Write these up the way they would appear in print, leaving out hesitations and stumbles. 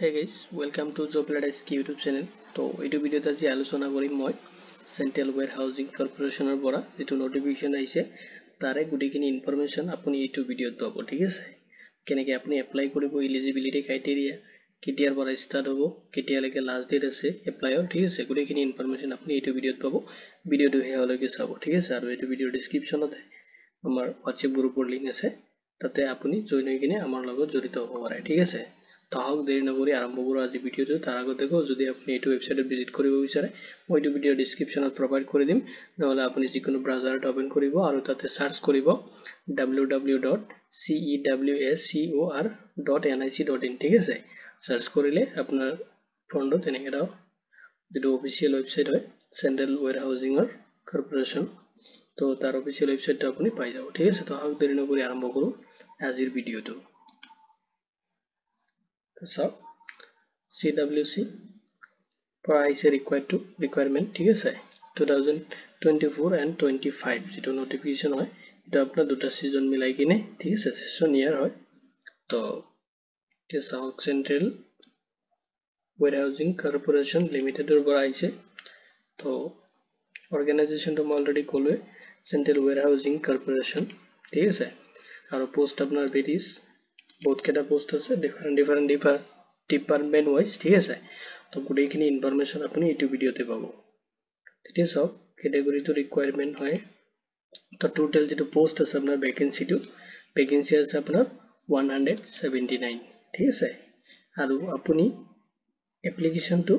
Hey guys, welcome to Job Ladder YouTube channel. তো এইটো ভিডিওত আজি আলোচনা কৰিম মই সেন্ট্ৰেল ওয়্যাৰহাউজিং কৰ্পোৰেচনৰ পৰা যেটো নোটিফিকেশন আহিছে তাৰে গুটিখিনি ইনফৰমেশন আপুনি এইটো ভিডিওত পাব ঠিক আছে কেনেকৈ আপুনি এপ্লাই কৰিব এলিজিবিলিটি ক্ৰাইটেৰিয়া কেতিয়াৰ পৰা ষ্টাৰ্ট হ'ব কেতিয়ালৈকে লাষ্ট ডেট আছে এপ্লাইৰ ঠিক আছে গুটিখিনি ইনফৰমেশন আপুনি এইটো ভিডিওত পাব ভিডিওটো হেয়ালৈকে চাব ঠিক আছে আৰু এইটো ভিডিওৰ ডেসক্ৰিপচনত আমাৰ WhatsApp গ্ৰুপৰ লিংক আছে তাতে আপুনি জয়েন হৈ কিনে আমাৰ লগত জড়িত হ'ব পাৰে ঠিক আছে তাহক দেৰি নকৰি আৰম্ভ কৰো আজি ভিডিওটো তাৰ আগতে যদি আপুনি এইটো ওয়েবসাইটত ভিজিট কৰিব বিচাৰে মই এইটো ভিডিও ডেসক্ৰিপচনত প্ৰভাইড কৰি দিম নহলে আপুনি যিকোনো ব্ৰাউজাৰত ওপেন কৰিব আৰু তাতে সাৰ্চ কৰিব www.cewscor.nic.in ঠিক আছে সাৰ্চ কৰিলে আপোনাৰ ফোনত এনেকৈ যেটো অফিচিয়েল ওয়েবসাইট হয় সেন্ট্ৰেল ওয়্যাৰহাউজিংৰ কৰ্পোৰেচন তো তাৰ অফিচিয়েল ওয়েবসাইটটো আপুনি পাই যাব ঠিক আছে তো আহক দেৰি নকৰি আৰম্ভ কৰো আজিৰ ভিডিওটো So CWC price requirement ঠিক আছে 2024 and 25 যেটো নোটিফিকেশন হয় এটা আপনার দুটা সিজন মিলাই কিনে ঠিক আছে সেশন ইয়ার হয় তো সাউথ সেন্ট্রাল ওয়্যারহাউজিং কর্পোরেশন লিমিটেডৰ পৰা আহিছে তো অৰ্গানাইজেশনটো মই অলৰেডি কলোৱে সেন্ট্ৰাল ওয়্যাৰহাউজিং কৰ্পোৰেশন ঠিক আছে আৰু পোস্ট আপনার ভেরিয়াস বহুত কেটা পোস্ট আছে ডিফারেন্ট ডিপার্টমেন্ট ওয়াইজ ঠিক আছে তো গুটেইখিনি ইনফরমেশন আপনি এইটো ভিডিওতে পাবো ঠিক আছে সব ক্যাটাগরিটো রিকোয়ারমেন্ট হয় তো টোটাল যেটো পোস্ট আছে আপনার ভ্যাকেন্সি আছে আপনার 179 ঠিক আছে আৰু আপুনি এপ্লিকেশনটো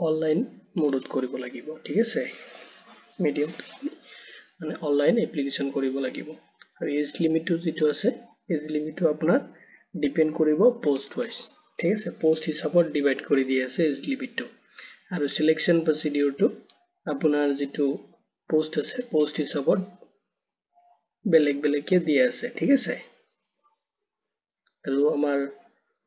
অনলাইন মোডত কৰিব লাগিব ঠিক আছে মিডিয়াম মানে অনলাইন এপ্লিকেশন কৰিব লাগিব আৰু এজ লিমিটটো যেটো আছে এজ লিমিটটো আপোনাৰ ডিপেন্ড কৰিব পোস্ট ওয়াইজ ঠিক আছে পোস্ট হিসাবত ডিভাইড কৰি দিয়া আছে এজ লিমিটটো আৰু সিলেকশন প্ৰসিডিউৰটো আপোনাৰ যেটো পোস্ট আছে পোস্ট হিসাবত বেলেগকে দিয়া আছে ঠিক আছে আৰু আমাৰ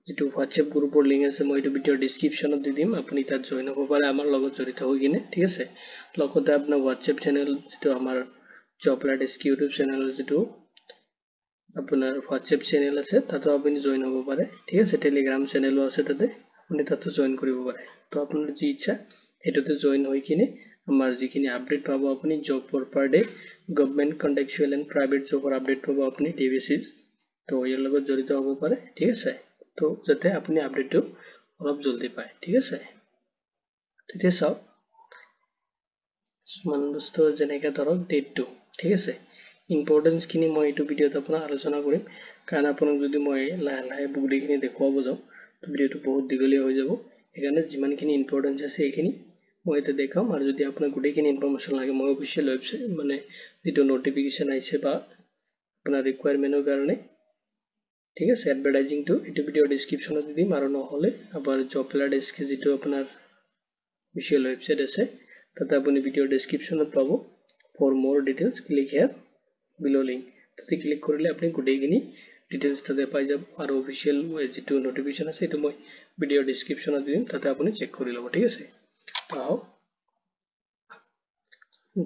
যেটো WhatsApp গ্ৰুপৰ লিংক আছে মই এইটো ভিডিওৰ ডেসক্ৰিপচনত দি দিম আপুনি তাত জয়েন হ'ব পাৰে আমাৰ লগত জড়িত হৈ কিনে ঠিক আছে লগতে আপোনাৰ WhatsApp চেনেল যেটো আমাৰ জব লাডাৰ ইউটিউব চেনেলৰ যেটো আপোনাৰ WhatsApp চেনেল আছে তাতো আপুনি জয়েন হ'ব পাৰে ঠিক আছে টেলিগ্ৰাম চেনেলও আছে তাতে আপুনি তাতো জয়েন কৰিব পাৰে তো আপোনাৰ যি ইচ্ছা এটোতে জয়েন হৈ কিনে আমাৰ যিখিনি আপডেট পাব আপুনি job per day government contractual and private জবৰ আপডেট পাব আপুনি ডে বেচিস তো ইয়াৰ লগত জড়িত হ'ব পাৰে ঠিক আছে তো যাতে আপুনি আপডেটটো অলপ জলদি পায় ঠিক আছে তেতিয়া চাও সমান বস্তু যেনেকা ধৰক ডেটটো ঠিক আছে ইম্পৰ্টেন্স কিনি মই এইটো ভিডিওত আপোনাৰ আলোচনা কৰিম কাৰণ আপোনাক যদি মই লাহে বুকলিখিনি দেখুৱাব যাও তো ভিডিওটো বহুত দীঘলীয়া হৈ যাব এখানে যিমানখিনি ইম্পৰ্টেন্স আছে এইখিনি মই এটা দেখাম আৰু যদি আপোনাক গুটেইখিনি ইনফৰমেশন লাগে মই অফিচিয়েল ওয়েবসাইট মানে যেটো নোটিফিকেশন আইছে বা আপোনাৰ ৰিকোয়াৰমেন্টৰ কাৰণে ঠিক আছে এডভাৰটাইজিংটো এইটো ভিডিওৰ ডেসক্ৰিপচনত দি দিম আৰু নহলে আপোনাৰ জব লাডাৰ যেটো আপোনাৰ অফিচিয়েল ওয়েবসাইট আছে তাতে আপুনি ভিডিওৰ ডেসক্ৰিপচনত পাব ফৰ মোৰ ডিটেইলস ক্লিক হিয়াৰ বিলো লিংক তাতে ক্লিক কৰিলে আপুনি গুটেইখিনি ডিটেইলস তাতে পাই যাব আৰু অফিচিয়েল যেটো নোটিফিকেশন আছে এটো মই ভিডিওৰ ডেসক্ৰিপচনত দিম তাতে আপুনি চেক কৰি লব ঠিক আছে তাও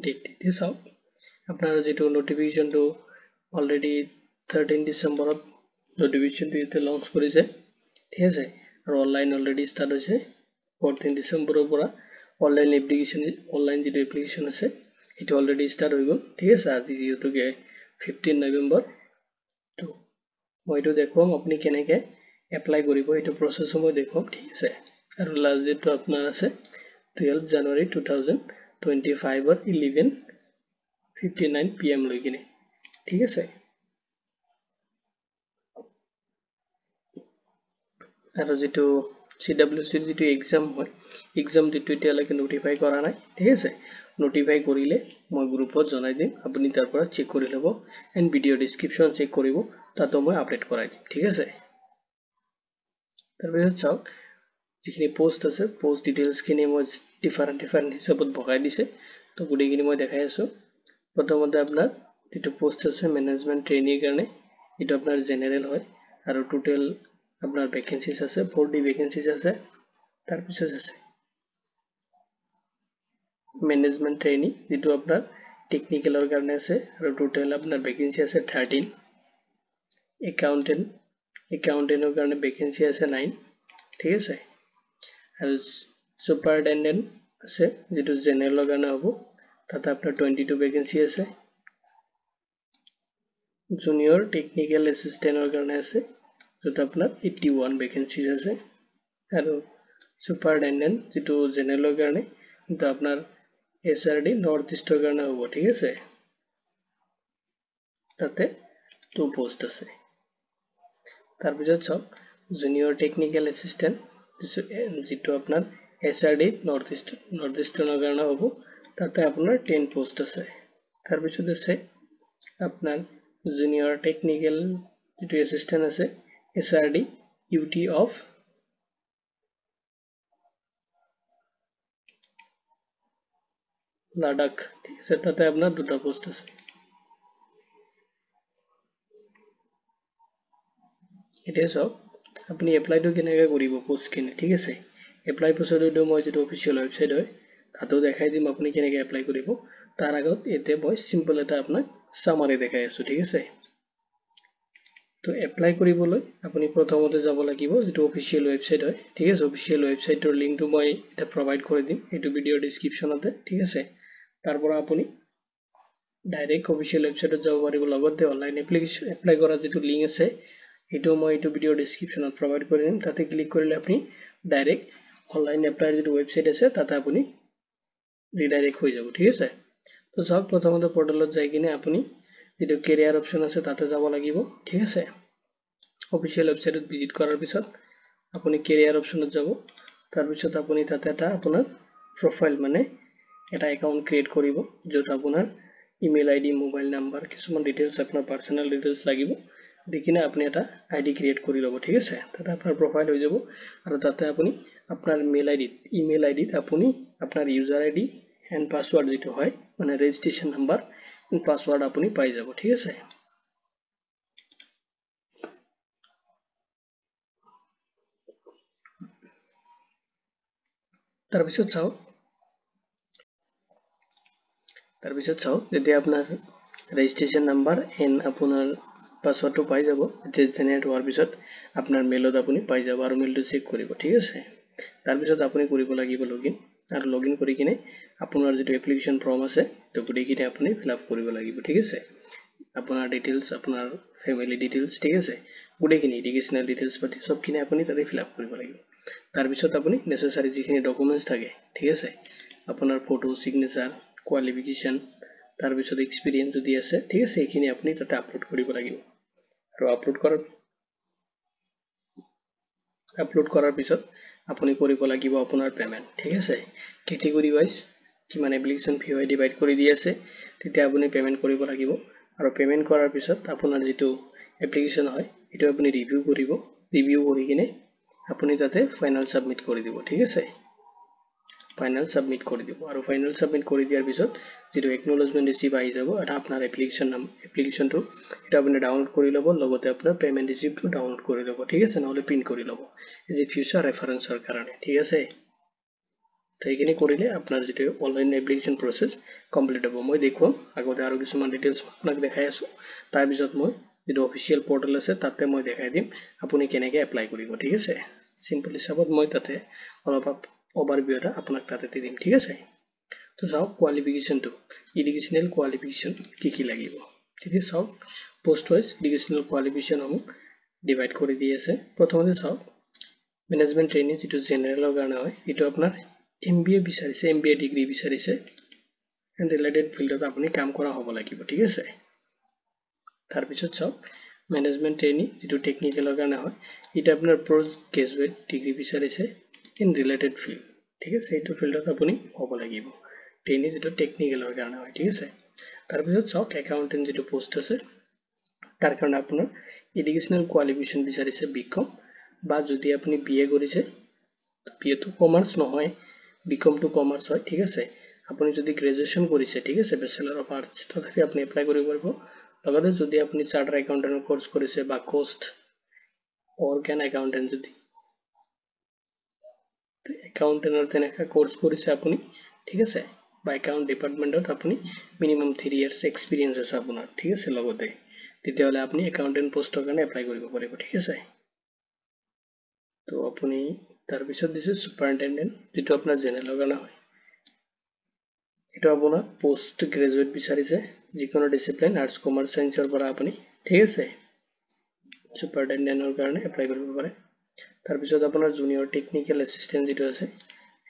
ডেটটো চাও আপোনাৰ যেটো নোটিফিকেশনটো অলৰেডি 13 ডিসেম্বৰত নোটিফিকেশনটো ইতে লঞ্চ কৰিছে ঠিক আছে আৰু অনলাইন অলৰেডি ষ্টাৰ্ট হৈছে 14 ডিসেম্বৰৰ পৰা অনলাইন যেটো এপ্লিকেশন আছে এটো অলৰেডি ষ্টাৰ্ট হৈ গল ঠিক আছে আজি যেহেতুকে 15 নৱেম্বৰ তো মই এটো দেখুৱাম আপুনি কেনেকৈ এপ্লাই কৰিব এটো প্ৰসেস মই দেখুৱাম ঠিক আছে আৰু লাষ্ট ডেটটো আপোনাৰ আছে 12 জানুৱাৰী 2025 ৰ 11:59 PM লৈ কিনে ঠিক আছে আৰু যেটো CWC যেটো এক্সাম হয় এক্সাম যেটো এতিয়ালৈকে নোটিফাই কৰা নাই ঠিক আছে নোটিফাই কৰিলে মই গ্ৰুপত জনাই দিম আপুনি তাৰ পৰা চেক কৰি লব এন্ড ভিডিও ডেসক্ৰিপচন চেক কৰিব তাতো মই আপডেট কৰাই দিম ঠিক আছে তাৰপিছত চাওক যিখিনি পোস্ট আছে পোস্ট ডিটেইলস খিনি মই ডিফাৰেন্ট হিচাপত ভগাই দিছে তো গুটেইখিনি মই দেখাই আছো প্ৰথমতে আপোনাৰ যেটো পোস্ট আছে ম্যানেজমেন্ট ট্ৰেইনিৰ কাৰণে এটো আপোনাৰ জেনাৰেল হয় আৰু টোটাল আপনাৰ ভ্যাকেন্সিজ আছে 40 ভ্যাকেন্সিজ আছে তাৰ পিছত আছে ম্যানেজমেন্ট ট্ৰেইনি যেটো আপনাৰ টেকনিক্যালৰ কাৰণে আছে আৰু টোটাল আপনাৰ ভ্যাকেন্সি আছে 13 একাউন্টেন্টৰ কাৰণে ভ্যাকেন্সি আছে 9 ঠিক আছে আৰু সুপাৰিনটেনডেন্ট আছে যেটো জেনাৰেলৰ কাৰণে হ'ব তাতে আপোনাৰ 22 ভ্যাকেন্সি আছে জুনিয়ৰ টেকনিক্যাল এসিস্ট্যান্টৰ কাৰণে আছে যত আপোনাৰ 81 ভ্যাকেন্সিজ আছে আৰু সুপাৰিনটেনডেন্ট যেটো জেনাৰেলৰ কাৰণে কিন্তু আপোনাৰ এসআৰডি নৰ্থ ইষ্টৰ কাৰণে হ'ব ঠিক আছে তাতে 2 পোষ্ট আছে তাৰ পিছত সব জুনিয়ৰ টেকনিক্যাল এসিস্ট্যান্ট যেটো আপোনাৰ এসআৰডি নৰ্থ ইষ্টৰ কাৰণে হ'ব তাতে আপোনাৰ 10 পোষ্ট আছে তাৰ পিছত আছে আপনার জুনিয়র টেকনিক্যাল যেটো অ্যাসিস্ট্যান্ট আছে এসআরডি ইউটি অফ লাদাখ ঠিক আছে তাতে আপনার দুটো পোস্ট আছে এটা সব আপনি এপ্লাইটো কেনেকৈ কৰিব পোস্ট কিনে ঠিক আছে এপ্লাই প্ৰসিডিউৰটো মই যেটো অফিচিয়েল ওয়েবসাইট হয় তাতো দেখাই দিম আপুনি কেনেকৈ এপ্লাই কৰিব তাৰ আগত এতে মই সিম্পল এটা আপোনাক সামাৰি দেখাই আছো ঠিক আছে তো এপ্লাই কৰিবলৈ আপুনি প্ৰথমতে যাব লাগিব যেটো অফিচিয়েল ওয়েবসাইট হয় ঠিক আছে অফিচিয়েল ওয়েবসাইটৰ লিংকটো মই এটা প্ৰভাইড কৰি দিম এইটো ভিডিঅ ডেসক্ৰিপচনতে ঠিক আছে তাৰ পৰা আপুনি ডাইৰেক্ট অফিচিয়েল ওয়েবসাইটত যাব পাৰিব লগতে অনলাইন এপ্লিকেশন এপ্লাই কৰা যেটো লিংক আছে এইটো মই এইটো ভিডিঅ ডেসক্ৰিপচনত প্ৰভাইড কৰি দিম তাতে ক্লিক কৰিলে আপুনি ডাইৰেক্ট অনলাইন এপ্লাইৰ যেটো ওয়েবসাইট আছে তাতে আপুনি ৰিডাইৰেক্ট হৈ যাব ঠিক আছে তো সব প্ৰথমতে পোৰ্টালত যাই কিনে আপুনি যেটো কেৰিয়াৰ অপচন আছে তাতে যাব লাগিব ঠিক আছে অফিচিয়েল ওয়েবসাইটত ভিজিট কৰাৰ পিছত আপুনি কেৰিয়াৰ অপচনত যাব তাৰ পিছত আপুনি তাতে এটা আপোনাৰ প্ৰফাইল মানে এটা একাউন্ট ক্ৰিয়েট কৰিব যত আপোনাৰ ইমেইল আইডি মোবাইল নাম্বাৰ কিছুমান ডিটেইলছ আপোনাৰ পাৰ্সোনাল ডিটেইলছ লাগিব দেখিনে আপুনি এটা আইডি ক্ৰিয়েট কৰি লব ঠিক আছে তাতে আপোনাৰ প্ৰফাইল হৈ যাব আৰু তাতে আপুনি আপোনাৰ ইমেইল আইডিত আপুনি আপোনাৰ ইউজাৰ আইডি এন্ড পাসওয়াৰ্ড যেটো হয় মানে ৰেজিষ্ট্ৰেচন নাম্বাৰ এন্ড পাসওয়াৰ্ড আপুনি পাই যাব ঠিক আছে তাৰ পিছত চাও যেতিয়া আপোনাৰ ৰেজিষ্ট্ৰেচন নাম্বাৰ এন্ড আপোনাৰ পাসওয়াৰ্ডটো পাই যাব জেনাৰেট হোৱাৰ পিছত আপোনাৰ মেইলত আপুনি পাই যাব আৰু মেইলটো চেক কৰিব ঠিক আছে তাৰ পিছত আপুনি কৰিব লাগিব লগইন আৰু লগইন কৰি কিনে আপোনাৰ যেটো এপ্লিকেশন ফৰ্ম আছে তো গুটেকিনে আপুনি ফিল আপ কৰিব লাগিব ঠিক আছে আপোনাৰ ডিটেইলছ আপোনাৰ ফ্যামিলি ডিটেইলছ ঠিক আছে গুটেকিনে এডুকেশনাল ডিটেইলছ পাতি সব কিনে আপুনি তাতে ফিল আপ কৰিব লাগিব তাৰ পিছত আপুনি নেসেসাৰি যিখিনি ডকুমেন্টস থাকে ঠিক আছে আপোনাৰ ফটো সিগনেচাৰ কোৱালিফিকেশন তাৰ পিছত এক্সপেৰিয়েন্স যদি আছে ঠিক আছে এইখিনি আপুনি তাতে আপলোড কৰিব লাগিব আৰু আপলোড কৰাৰ পিছত আপুনি কৰিব লাগিব আপোনাৰ পেমেন্ট ঠিক আছে ক্যাটাগৰি ওয়াইজ কিমান এপ্লিকেশন ফি হয় ডিভাইড কৰি দি আছে তেতিয়া আপুনি পেমেন্ট কৰিব লাগিব আৰু পেমেন্ট কৰাৰ পিছত আপোনাৰ যেটো এপ্লিকেশন হয় এটো আপুনি ৰিভিউ কৰি কিনে আপুনি তাতে ফাইনাল সাবমিট কৰি দিব ঠিক আছে ফাইনাল সাবমিট কৰি দিব আৰু ফাইনাল সাবমিট কৰি দিয়াৰ পিছত যেটো একনলেজমেন্ট ৰিসিভ আহি যাব আৰু আপোনাৰ এপ্লিকেশনটো এটা আপুনি ডাউনলোড কৰি লব লগতে আপোনাৰ পেমেন্ট ৰিসিপ্টটো ডাউনলোড কৰি লব ঠিক আছে নহলে প্ৰিন্ট কৰি লব ইজি ফিউচাৰ ৰেফাৰেন্সৰ কাৰণে ঠিক আছে সেইখিনি কৰিলে আপোনাৰ যেটো অনলাইন এপ্লিকেশন প্ৰসেস কমপ্লিট হ'ব মই দেখুৱাম আগতে আৰু কিছুমান ডিটেইলছ আপোনাক দেখাই আছো তাৰ পিছত মই যেটো অফিচিয়েল পোৰ্টাল আছে তাতে মই দেখাই দিম আপুনি কেনেকৈ এপ্লাই কৰিব ঠিক আছে সিম্পল হিচাপত মই তাতে অলপ ওভাৰভিউ এটা আপোনাক তাতে দিম ঠিক আছে তো চাও কোৱালিফিকেশনটো এডুকেশনাল কোৱালিফিকেশন কি লাগিব ঠিক আছে চাও post wise educational qualification divide কৰি দি আছে প্ৰথমতে চাও ম্যানেজমেন্ট ট্ৰেইনিং যেটো জেনাৰেলৰ কাৰণে হয় এটো আপোনাৰ এমবিএ বিচাৰিছে এমবিএ ডিগ্ৰী বিচাৰিছে এন্ড ৰিলেটেড ফিল্ডত আপুনি কাম কৰা হ'ব লাগিব ঠিক আছে তাৰ পিছত চাও ম্যানেজমেন্ট ট্ৰেইনিং যেটো টেকনিক্যালৰ কাৰণে হয় এটা আপোনাৰ পোষ্ট গ্ৰেজুৱেট ডিগ্ৰী বিচাৰিছে ইন ৰিলেটেড ফিল্ড ঠিক আছে এইটো ফিল্ডত আপুনি হ'ব লাগিব ট্ৰেইনিং যেটো টেকনিক্যালৰ কাৰণে হয় ঠিক আছে তাৰ পিছত চাওক একাউন্টেন্ট যেটো পোষ্ট আছে তাৰ কাৰণে আপোনাৰ এডুকেশনাল কোৱালিফিকেশন বিচাৰিছে বিকম বা যদি আপুনি বিএ কৰিছে বিএ তো কমাৰ্চ নহয় বিকম টু কমাৰ্চ হয় ঠিক আছে আপুনি যদি গ্ৰেজুৱেচন কৰিছে ঠিক আছে ব্যাচেলৰ অফ আৰ্টছ তথাপি আপুনি এপ্লাই কৰিব পাৰিব লগতে যদি আপুনি চাৰ্টাৰ একাউন্টেন্টৰ কোৰ্স কৰিছে বা কোষ্ট অৰ্গান একাউন্টেন্ট যদি একাউন্টেন্টৰ তেনেকা কোৰ্স কৰিছে আপুনি ঠিক আছে বা একাউন্ট ডিপাৰ্টমেন্টত আপুনি মিনিমাম 3 ইয়াৰ্স এক্সপেৰিয়েন্স আছে আপোনাৰ ঠিক আছে লগতে তেতিয়াহলে আপুনি একাউন্টেন্ট পোষ্টৰ কাৰণে এপ্লাই কৰিব পাৰিব ঠিক আছে তো আপুনি তাৰ পিছত দিছে সুপাৰিনটেনডেন্ট যেটো আপোনাৰ জেনেৰেলৰ কাৰণে হয় এটা আপোনাৰ পোষ্ট গ্ৰেজুৱেট বিচাৰিছে যিকোনো ডিসিপ্লিন আৰ্টস কমাৰ্চ সায়েন্সৰ পৰা আপুনি ঠিক আছে সুপাৰিনটেনডেন্টৰ কাৰণে এপ্লাই কৰিব পাৰে তাৰ পিছত আপোনাৰ জুনিয়ৰ টেকনিক্যাল এসিস্ট্যান্ট যেটো আছে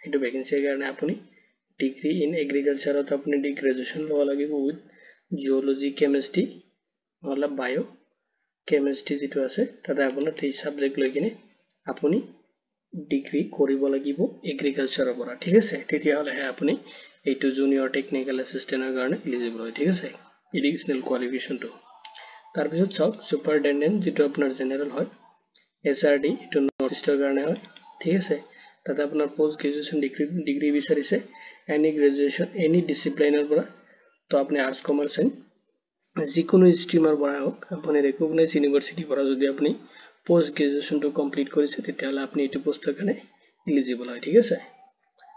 এটো ভ্যাকেন্সিৰ কাৰণে আপুনি ডিগ্ৰী ইন এগ্ৰিকালচাৰত আপুনি গ্ৰেজুৱেচন ল'ব লাগিব উইথ জিঅলজি কেমিষ্ট্ৰি নহলে বায়ো কেমিষ্ট্ৰি যেটো আছে তাতে আপোনাৰ এই সাবজেক্ট লৈ কিনে আপুনি ডিগ্ৰী কৰিব লাগিব এগ্ৰিকালচাৰৰ পৰা ঠিক আছে তেতিয়া হলে আপুনি এইটো জুনিয়ৰ টেকনিক্যাল এসিস্ট্যান্টৰ কাৰণে এলিজিবল হয় ঠিক আছে এডুকেশনাল কোৱালিফিকেশনটো তাৰ পিছত চাওক সুপাৰিনটেনডেন্ট যেটো আপোনাৰ জেনাৰেল হয় এসআৰডি এটো নৰ্থ ইষ্টৰ কাৰণে হয় ঠিক আছে তাতে আপোনাৰ পোষ্ট গ্ৰেজুৱেচন ডিগ্ৰী বিচাৰিছে এনি গ্ৰেজুৱেচন এনি ডিসিপ্লিনৰ পৰা তো আপুনি আৰ্টস কমাৰ্চ যিকোনো ষ্ট্ৰীমৰ পৰা হোক আপুনি ৰেকগনাইজ ইউনিভাৰ্সিটিৰ পৰা যদি আপুনি পোষ্ট গ্ৰেজুৱেচনটো কমপ্লিট কৰিছে তেতিয়া হলে আপুনি এইটো পোষ্টৰ কাৰণে এলিজিবল হয় ঠিক আছে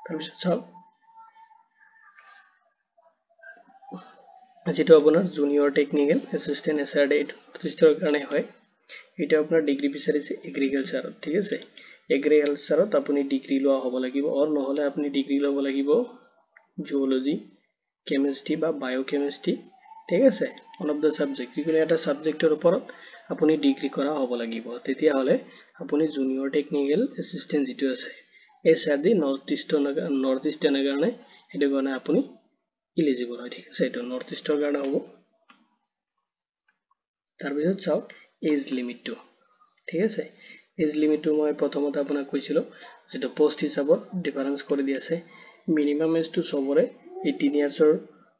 তাৰ পিছত চাওক যেটো আপোনাৰ জুনিয়ৰ টেকনিক্যাল এসিস্ট্যান্ট এসআৰডি ৰেজিস্টাৰৰ কাৰণে হয় এটা আপোনাৰ ডিগ্ৰী বিচাৰিছে এগ্ৰিকালচাৰত ঠিক আছে এগ্ৰিকালচাৰত আপুনি ডিগ্ৰী লোৱা হ'ব লাগিব অৰ নহলে আপুনি ডিগ্ৰী ল'ব লাগিব জিঅলজি কেমিষ্ট্ৰি বা বায়োকেমিষ্ট্ৰি ঠিক আছে ওয়ান অফ দা সাবজেক্ট যিকোনো এটা সাবজেক্টৰ ওপৰত আপুনি ডিগ্ৰী কৰা হ'ব লাগিব তেতিয়া হলে আপুনি জুনিয়ৰ টেকনিক্যাল এসিস্ট্যান্ট যেটো আছে এসআৰডি নৰ্থ ইষ্টাৰ্ণৰ কাৰণে এটো কাৰণে আপুনি এলিজিবল হয় ঠিক আছে এটো নৰ্থ ইষ্টৰ কাৰণে হ'ব তাৰ পিছত চাওক এজ লিমিটটো ঠিক আছে এজ লিমিটটো মই প্ৰথমতে আপোনাক কৈছিলো যেটো পোষ্ট হিচাপত ডিফাৰেন্স কৰি দি আছে মিনিমাম এজটো সবৰে 18 ইয়াৰ্সৰ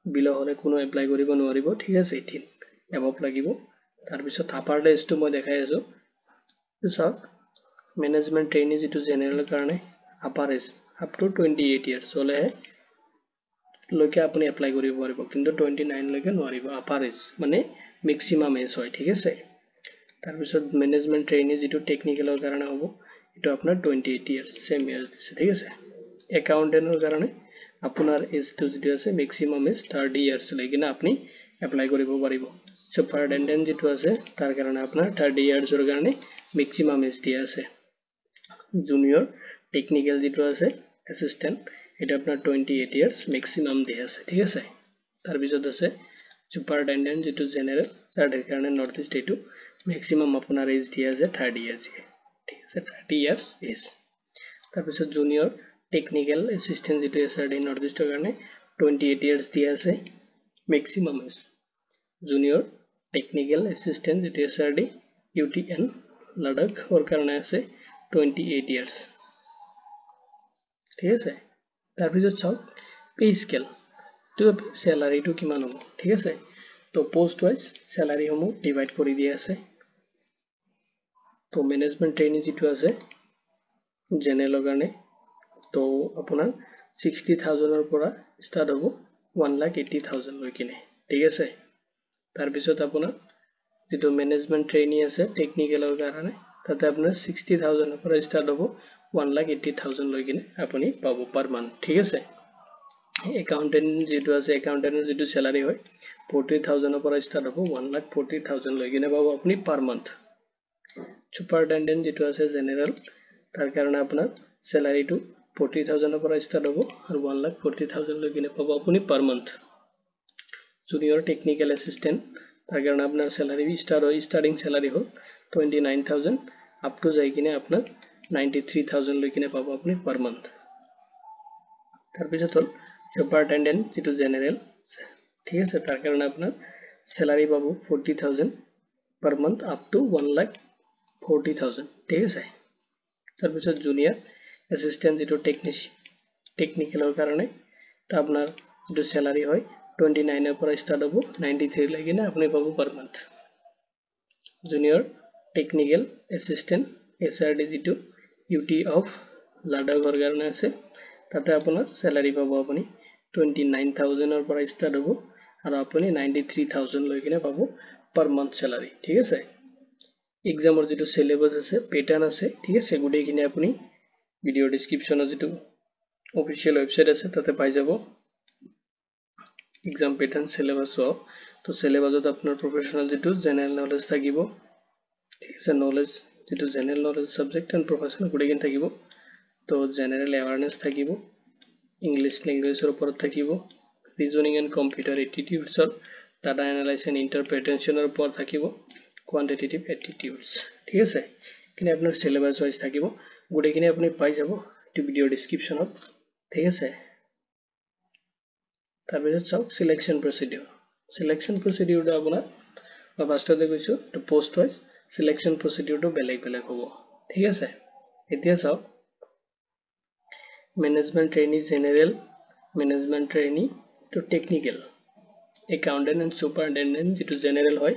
বিলো হলে কোনো এপ্লাই কৰিব নোৱাৰিব ঠিক আছে 18 এবভ লাগিব তাৰ পিছত আপাৰ এজটো মই দেখাই আছো তো চাওক ম্যানেজমেন্ট ট্ৰেইনি যেটো জেনাৰেলৰ কাৰণে upper age up to 28 years হলে লৈকে আপুনি এপ্লাই কৰিব পাৰিব কিন্তু 29 লৈকে নোৱাৰিব আপাৰ এজ মানে ম্যাক্সিমাম এজ হয় ঠিক আছে তাৰ পিছত ম্যানেজমেন্ট ট্ৰেইনি যেটো টেকনিক্যালৰ কাৰণে হ'ব এটো আপোনাৰ 28 ইয়াৰ্স সেম এজ দিছে ঠিক আছে একাউন্টেন্টৰ কাৰণে আপোনাৰ এজটো যেটো আছে ম্যাক্সিমাম এজ 30 ইয়াৰ্স লৈকে আপুনি এপ্লাই কৰিব পাৰিব সুপাৰিনটেনডেন্ট যেটো আছে তাৰ কাৰণে আপোনাৰ 30 ইয়াৰ্সৰ কাৰণে ম্যাক্সিমাম এজ দিয়া আছে জুনিয়ৰ টেকনিক্যাল যেটো আছে এসিস্ট্যান্ট এটা আপনার 28 ইয়ার্স ম্যাক্সিমাম দিয়ে আছে ঠিক আছে তার পিছত আছে সুপারিনটেনডেন্ট যেটো জেনারেল তার কারণে নর্থ ইস্ট এটো ম্যাক্সিমাম আপনার এজ দিয়ে আছে 30 ইয়ার্স ঠিক আছে 30 ইয়ার্স এজ তার পিছত জুনিয়র টেকনিক্যাল অ্যাসিস্ট্যান্ট যেটো এসআরডি নর্থ ইস্টের কারণে 28 ইয়ার্স দিয়ে আছে maximum age junior technical assistant যেটো এসআরডি ইউটিএন লাদাখ ওর কারণে আছে 28 ইয়ার্স ঠিক আছে তাৰ পিছত চাওক পে স্কেল তো স্যালাৰিটো কিমান হ'ব ঠিক আছে তো পোষ্ট ওয়াইজ স্যালাৰি সমূহ ডিভাইড কৰি দিয়া আছে তো ম্যানেজমেন্ট ট্ৰেইনি যেটো আছে জেনেৰেলৰ কাৰণে তো আপোনাৰ 60,000 ৰ পৰা ষ্টাৰ্ট হ'ব 1,80,000 লৈ কিনে ঠিক আছে তাৰ পিছত আপোনাৰ যেটো ম্যানেজমেন্ট ট্ৰেইনি আছে টেকনিক্যালৰ কাৰণে তাতে আপোনাৰ 60,000 ৰ পৰা ষ্টাৰ্ট হ'ব 1,80,000 লৈ কিনে আপুনি পাব পাৰ মান্থ ঠিক আছে একাউন্টেন্ট যেটো আছে একাউন্টেন্টৰ যেটো স্যালাৰি হয় 40,000 ৰ পৰা ষ্টাৰ্ট হ'ব 1,40,000 লৈ কিনে পাব আপুনি পাৰ মান্থ সুপাৰিনটেনডেন্ট যেটো আছে জেনাৰেল তাৰ কাৰণে আপোনাৰ স্যালাৰিটো 40,000 ৰ পৰা ষ্টাৰ্ট হ'ব আৰু 1,40,000 লৈ কিনে পাব আপুনি পাৰ মান্থ জুনিয়ৰ টেকনিক্যাল অ্যাসিস্ট্যান্ট তাৰ কাৰণে আপোনাৰ স্যালাৰি স্টাৰ্টিং স্যালাৰি হ'ল 29,000 আপ টু যাই কিনে আপোনাৰ 93,000 লৈ কিনে পাব আপুনি পাৰ মান্থ তাৰ পিছত হ'ল সুপাৰিনটেনডেন্ট যেটো জেনাৰেল ঠিক আছে তাৰ কাৰণে আপোনাৰ স্যালাৰি পাব 40,000 পাৰ মান্থ আপ টু 1,40,000 ঠিক আছে তাৰ পিছত জুনিয়ৰ অ্যাসিস্ট্যান্ট যেটো টেকনিক্যালৰ কাৰণে তা আপোনাৰ যেটো স্যালাৰি হয় 29 ৰ পৰা ষ্টাৰ্ট হ'ব 93 লৈ কিনে আপুনি পাব per month junior technical assistant SRD যেটো ইউটি অফ লাদাখৰ কাৰণে আছে তাতে আপোনাৰ স্যালাৰি পাব আপুনি 29,000 ৰ পৰা ষ্টাৰ্ট হ'ব আৰু আপুনি 93,000 লৈ কিনে পাব পাৰ মান্থ স্যালাৰি ঠিক আছে এক্সামৰ যেটো সিলেবাস আছে প্যাটাৰ্ন আছে ঠিক আছে গুটেইখিনি আপুনি ভিডিও ডেসক্ৰিপচনত যেটো অফিশিয়াল ওয়েবসাইট আছে তাতে পাই যাব এক্সাম প্যাটাৰ্ন সিলেবাস তো সিলেবাসত আপোনাৰ প্ৰফেশনাল যেটো জেনাৰেল নলেজ থাকিব ঠিক আছে নলেজ যেটো general knowledge subject and professional গুটেইখিনি থাকিব তো জেনাৰেল এৱাৰনেছ থাকিব, ইংলিছ লেংগুৱেজৰ ওপৰত থাকিব, ৰিজনিং এণ্ড কম্পিউটাৰ এটিটিউডছৰ, ডাটা এনালাইচিছ এণ্ড ইণ্টাৰপ্ৰিটেশ্যনৰ ওপৰত থাকিব, কোৱান্টিটেটিভ এটিটিউডছ। ঠিক আছে, এইখিনি আপোনাৰ চিলেবাছ ৱাইজ থাকিব, গোটেইখিনি আপুনি পাই যাব এইটো ভিডিঅ'ৰ ডিছক্ৰিপশ্যনত। ঠিক আছে, তাৰপিছত চাওক চিলেকশ্যন প্ৰচিডিউৰ। চিলেকশ্যন প্ৰচিডিউৰটো আপোনাৰ মই ফাৰ্ষ্টতে কৈছোঁ এইটো পোষ্ট ৱাইজ, চিলেকশ্যন প্ৰচিডিউৰটো বেলেগ বেলেগ হ'ব। ঠিক আছে, এতিয়া চাওক management trainee general, management trainee to technical, accountant and superintendent যিটো জেনেৰেল হয়,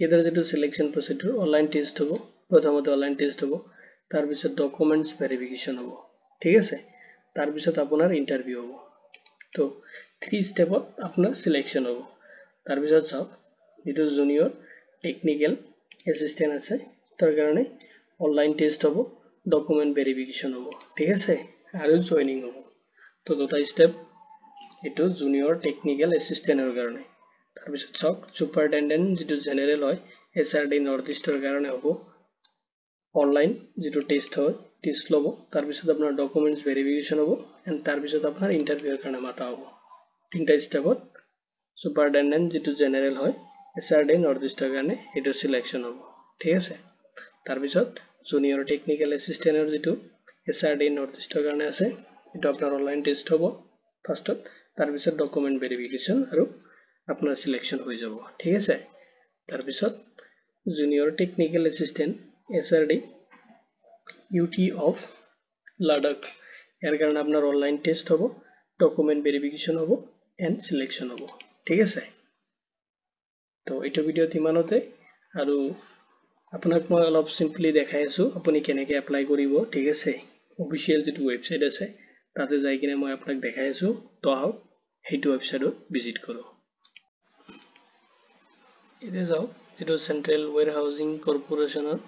ইয়াৰ যিটো চিলেকশ্যন প্ৰচিডিউৰ অনলাইন টেষ্ট হ'ব, প্ৰথমতে অনলাইন টেষ্ট হ'ব, তাৰপিছত ডকুমেণ্টছ ভেৰিফিকেশ্যন হ'ব। ঠিক আছে, তাৰপিছত আপোনাৰ ইণ্টাৰভিউ হ'ব। তো 3 ষ্টেপত আপোনাৰ চিলেকশ্যন হ'ব। তাৰপিছত চাওক যিটো জুনিয়ৰ টেকনিকেল এছিষ্টেণ্ট আছে তাৰ কাৰণে অনলাইন টেষ্ট হ'ব, ডকুমেণ্ট ভেৰিফিকেশ্যন হ'ব। ঠিক আছে, আৰু জইনিং হ'ব। তো দুটা ষ্টেপ এইটো জুনিয়ৰ টেকনিকেল এছিষ্টেণ্টৰ কাৰণে। তাৰপিছত চাওক ছুপাৰিনটেণ্ডেণ্ট যিটো জেনেৰেল হয় SRD নৰ্থ ইষ্টৰ কাৰণে হ'ব, অনলাইন যিটো টেষ্ট হয় টেষ্ট ল'ব, তাৰপিছত আপোনাৰ ডকুমেণ্টছ ভেৰিফিকেশ্যন হ'ব, এণ্ড তাৰপিছত আপোনাৰ ইণ্টাৰভিউৰ কাৰণে মাতা হ'ব। 3টা ষ্টেপত ছুপাৰিনটেণ্ডেণ্ট যিটো জেনেৰেল হয় SRD নৰ্থ ইষ্টৰ কাৰণে এইটো চিলেকশ্যন হ'ব। ঠিক আছে, তাৰপিছত জুনিয়ৰ টেকনিকেল এছিষ্টেণ্টৰ যিটো SRD নৰ্থ ইষ্টৰ কাৰণে আছে এইটো আপোনাৰ অনলাইন টেষ্ট হ'ব ফাৰ্ষ্টত, তাৰপিছত ডকুমেণ্ট ভেৰিফিকেশ্যন আৰু আপোনাৰ চিলেকশ্যন হৈ যাব। ঠিক আছে, তাৰপিছত junior technical assistant SRD UT of Ladakh, ইয়াৰ কাৰণে আপোনাৰ অনলাইন টেষ্ট হ'ব, ডকুমেণ্ট ভেৰিফিকেশ্যন হ'ব, এণ্ড চিলেকশ্যন হ'ব। ঠিক আছে, তো এইটো ভিডিঅ'ত ইমানতে, আৰু আপোনাক মই অলপ চিম্পলি দেখাই আছোঁ আপুনি কেনেকৈ এপ্লাই কৰিব। ঠিক আছে, অফিচিয়েল যিটো ৱেবছাইট আছে তাতে যাই কিনে মই আপোনাক দেখাই আছোঁ। তো আহক সেইটো ৱেবছাইটত ভিজিট কৰোঁ। এতিয়া যাওক যিটো চেণ্ট্ৰেল ৱেৰ হাউচিং কৰ্পৰেশ্যনৰ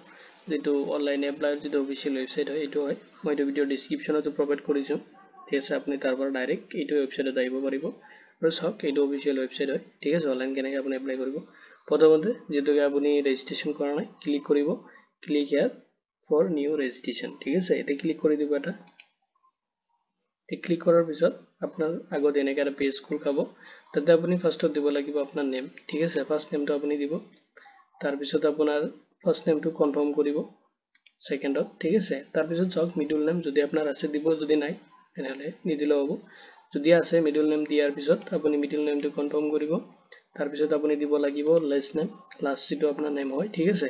যিটো অনলাইন এপ্লাইৰ যিটো অফিচিয়েল ৱেবছাইট হয় এইটো হয়, মই এইটো ভিডিঅ'ৰ ডিছক্ৰিপশ্যনতো প্ৰভাইড কৰিছোঁ। ঠিক আছে, আপুনি তাৰ পৰা ডাইৰেক্ট এইটো ৱেবছাইটত আহিব পাৰিব। আৰু চাওক এইটো অফিচিয়েল ৱেবছাইট হয়। ঠিক আছে, অনলাইন কেনেকৈ আপুনি এপ্লাই কৰিব। প্ৰথমতে যিহেতুকে আপুনি ৰেজিষ্ট্ৰেশ্যন কৰা নাই, ক্লিক কৰিব, click here for new registration. ঠিক আছে, এতিয়া ক্লিক কৰি দিব। এটা ক্লিক কৰাৰ পিছত আপোনাৰ আগত এনেকৈ এটা পেজ খোল খাব, তাতে আপুনি ফাৰ্ষ্টত দিব লাগিব আপোনাৰ নেম। ঠিক আছে, ফাৰ্ষ্ট নেমটো আপুনি দিব, তাৰপিছত আপোনাৰ ফাৰ্ষ্ট নেমটো কনফাৰ্ম কৰিব ছেকেণ্ডত। ঠিক আছে, তাৰপিছত চাওক মিডল নেম যদি আপোনাৰ আছে দিব, যদি নাই তেনেহ'লে নিদিলেও হ'ব। যদি আছে মিডল নেম দিয়াৰ পিছত আপুনি মিডল নেমটো কনফাৰ্ম কৰিব, তাৰপিছত আপুনি দিব লাগিব লাষ্ট নেম, লাষ্ট যিটো আপোনাৰ নেম হয়। ঠিক আছে,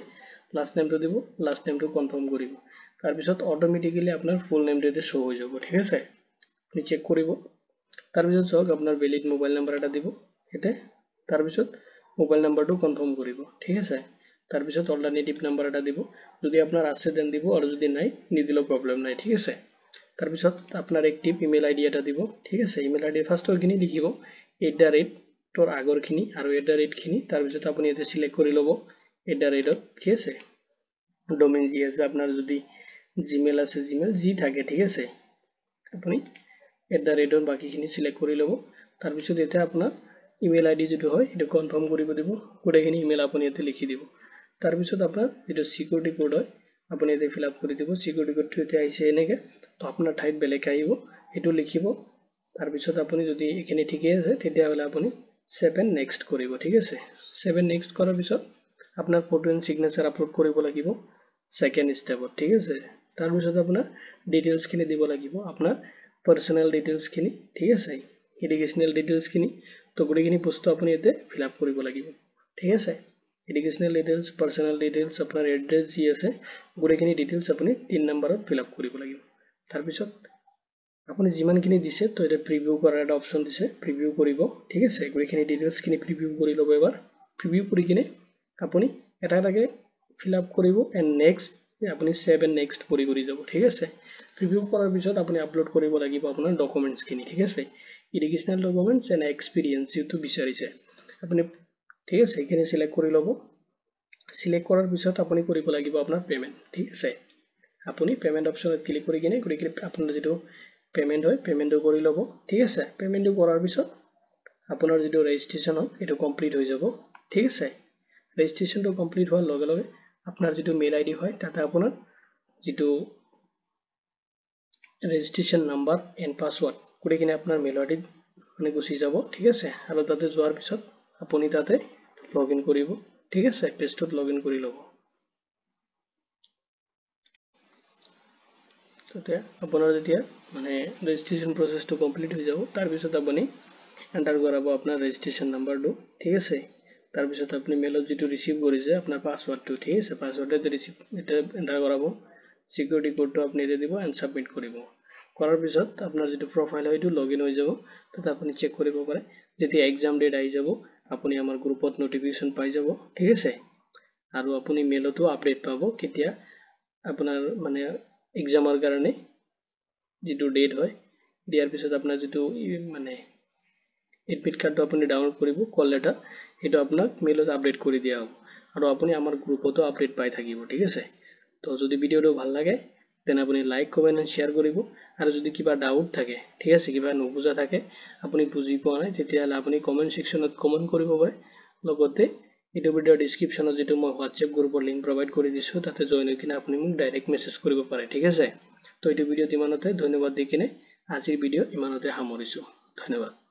লাষ্ট নেমটো দিব, লাষ্ট নেমটো কনফাৰ্ম কৰিব, তাৰপিছত অট'মেটিকেলি আপোনাৰ ফুল নেমটো এতিয়া শ্ব' হৈ যাব। ঠিক আছে, আপুনি চেক কৰিব। তাৰপিছত চাওক আপোনাৰ ভেলিড মোবাইল নাম্বাৰ এটা দিব ইয়াতে, তাৰপিছত মোবাইল নাম্বাৰটো কনফাৰ্ম কৰিব। ঠিক আছে, তাৰপিছত অল্টাৰনেটিভ নাম্বাৰ এটা দিব, যদি আপোনাৰ আছে দেন দিব, আৰু যদি নাই নিদিলেও প্ৰব্লেম নাই। ঠিক আছে, তাৰপিছত আপোনাৰ এক্টিভ ইমেইল ID এটা দিব। ঠিক আছে, ইমেইল ID ফাৰ্ষ্টৰখিনি লিখিব, @ আগৰখিনি আৰু খিনি, তাৰপিছত আপুনি ইয়াতে চিলেক্ট কৰি ল'ব @। ঠিক আছে, ডমেইন যি আছে আপোনাৰ, যদি জিমেইল আছে জিমেইল যি থাকে। ঠিক আছে, আপুনি @ বাকীখিনি চিলেক্ট কৰি ল'ব, তাৰপিছত এতিয়া আপোনাৰ ইমেইল ID যিটো হয় সেইটো কনফাৰ্ম কৰিব দিব, গোটেইখিনি ইমেইল আপুনি ইয়াতে লিখি দিব। তাৰপিছত আপোনাৰ যিটো চিকিউৰিটি কোড হয় আপুনি ইয়াতে ফিল আপ কৰি দিব। চিকিউৰিটি কোডটো এতিয়া আহিছে এনেকৈ, তো আপোনাৰ ঠাইত বেলেগ আহিব, সেইটো লিখিব। তাৰপিছত আপুনি যদি এইখিনি ঠিকেই আছে তেতিয়াহ'লে আপুনি 7 নেক্সট কৰিব। ঠিক আছে, 7 নেক্সট কৰাৰ পিছত আপোনাৰ ফটো এণ্ড ছিগনেচাৰ আপলোড কৰিব লাগিব ছেকেণ্ড ষ্টেপত। ঠিক আছে, তাৰপিছত আপোনাৰ ডিটেইলছখিনি দিব লাগিব, আপোনাৰ পাৰ্চনেল ডিটেইলছখিনি। ঠিক আছে, এডুকেশ্যনেল ডিটেইলছখিনি, তো গোটেইখিনি বস্তু আপুনি ইয়াতে ফিল আপ কৰিব লাগিব। ঠিক আছে, এডুকেশ্যনেল ডিটেইলছ, পাৰ্চনেল ডিটেইলছ, আপোনাৰ এড্ৰেছ যি আছে গোটেইখিনি ডিটেইলছ আপুনি 3 নম্বৰত ফিল আপ কৰিব লাগিব। তাৰপিছত আপুনি যিমানখিনি দিছে তো এতিয়া প্ৰিভিউ কৰাৰ এটা অপশ্যন দিছে, প্ৰিভিউ কৰিব। ঠিক আছে, গোটেইখিনি ডিটেইলছখিনি প্ৰিভিউ কৰি ল'ব এবাৰ। প্ৰিভিউ কৰি কিনে আপুনি এটা এটাকৈ ফিল আপ কৰিব, এণ্ড নেক্সট আপুনি 7 নেক্সট কৰি যাব। ঠিক আছে, প্ৰিভিউ কৰাৰ পিছত আপুনি আপলোড কৰিব লাগিব আপোনাৰ ডকুমেণ্টছখিনি। ঠিক আছে, এডুকেশ্যনেল ডকুমেণ্টছ এণ্ড এক্সপিৰিয়েঞ্চ যিটো বিচাৰিছে আপুনি। ঠিক আছে, এইখিনি চিলেক্ট কৰি ল'ব। চিলেক্ট কৰাৰ পিছত আপুনি কৰিব লাগিব আপোনাৰ পে'মেণ্ট। ঠিক আছে, আপুনি পে'মেণ্ট অপশ্যনত ক্লিক কৰি কিনে গতিকে আপোনাৰ যিটো পে'মেণ্ট হয় পে'মেণ্টটো কৰি ল'ব। ঠিক আছে, পে'মেণ্টটো কৰাৰ পিছত আপোনাৰ যিটো ৰেজিষ্ট্ৰেশ্যন হয় সেইটো কমপ্লিট হৈ যাব। ঠিক আছে, ৰেজিষ্ট্ৰেশ্যনটো কমপ্লিট হোৱাৰ লগে লগে আপোনাৰ যিটো মেইল ID হয় তাতে আপোনাৰ যিটো ৰেজিষ্ট্ৰেশ্যন নাম্বাৰ এণ্ড পাছৱৰ্ড কৰি কিনে আপোনাৰ মেইল আইডিত মানে গুচি যাব ঠিক আছে আৰু তাতে যোৱাৰ পিছত আপুনি তাতে লগইন কৰিব ঠিক আছে পেজটোত লগইন কৰি ল'ব তাতে আপোনাৰ যেতিয়া মানে ৰেজিষ্ট্ৰেশ্যন প্ৰসেছটো কমপ্লিট হৈ যাব তাৰ পিছত আপুনি এন্টাৰ কৰাব আপোনাৰ ৰেজিষ্ট্ৰেশ্যন নাম্বাৰটো ঠিক আছে তাৰ পিছত আপুনি মেইলত যেটো ৰিসিভ কৰিছে আপোনাৰ পাছৱৰ্ডটো ঠিক আছে পাছৱৰ্ডটো ৰিসিভ এটা এন্টাৰ কৰাব সিকিউৰিটি কোডটো আপুনি দি দিব এন্ড সাবমিট কৰিব কৰাৰ পিছত আপোনাৰ যেটো প্ৰফাইল হয়টো লগইন হৈ যাব তাতে আপুনি চেক কৰিব পাৰে যেতিয়া এক্সাম ডেট আহি যাব আপুনি আমাৰ গ্ৰুপত নটিফিকেশন পাই যাব ঠিক আছে আৰু আপুনি মেইলতো আপডেট পাব কেতিয়া আপোনাৰ মানে এক্সামৰ কাৰণে যেটো ডেট হয় দিয়াৰ পিছত আপোনাৰ যেটো মানে এডমিট কাৰ্ডটো আপুনি ডাউনলোড কৰিব কল লেটাৰ এটা আপোনাক মেইলত আপডেট কৰি দিয়া হ'ব আৰু আপুনি আমাৰ গ্ৰুপতো আপডেট পাই থাকিব ঠিক আছে তো যদি ভিডিওটো ভাল লাগে তেনে আপুনি লাইক কমেন্ট আৰু শেয়াৰ কৰিব আৰু যদি কিবা ডাউট থাকে ঠিক আছে কিবা নুবুজা থাকে আপুনি বুজি পোৱা নাই তেতিয়াহলে আপুনি কমেন্ট সেকশনত কমেন্ট কৰিব পাৰে লগতে এই ভিডিওৰ ডেসক্ৰিপচনত যেটো মই WhatsApp গ্ৰুপৰ লিংক প্ৰভাইড কৰি দিছো তাতে জয়েন হৈ কিনে আপুনি মোক ডাইৰেক্ট মেসেজ কৰিব পাৰে ঠিক আছে তো এই ভিডিওত ইমানতে ধন্যবাদ দি কিনে আজিৰ ভিডিও ইমানতে সামৰিছো ধন্যবাদ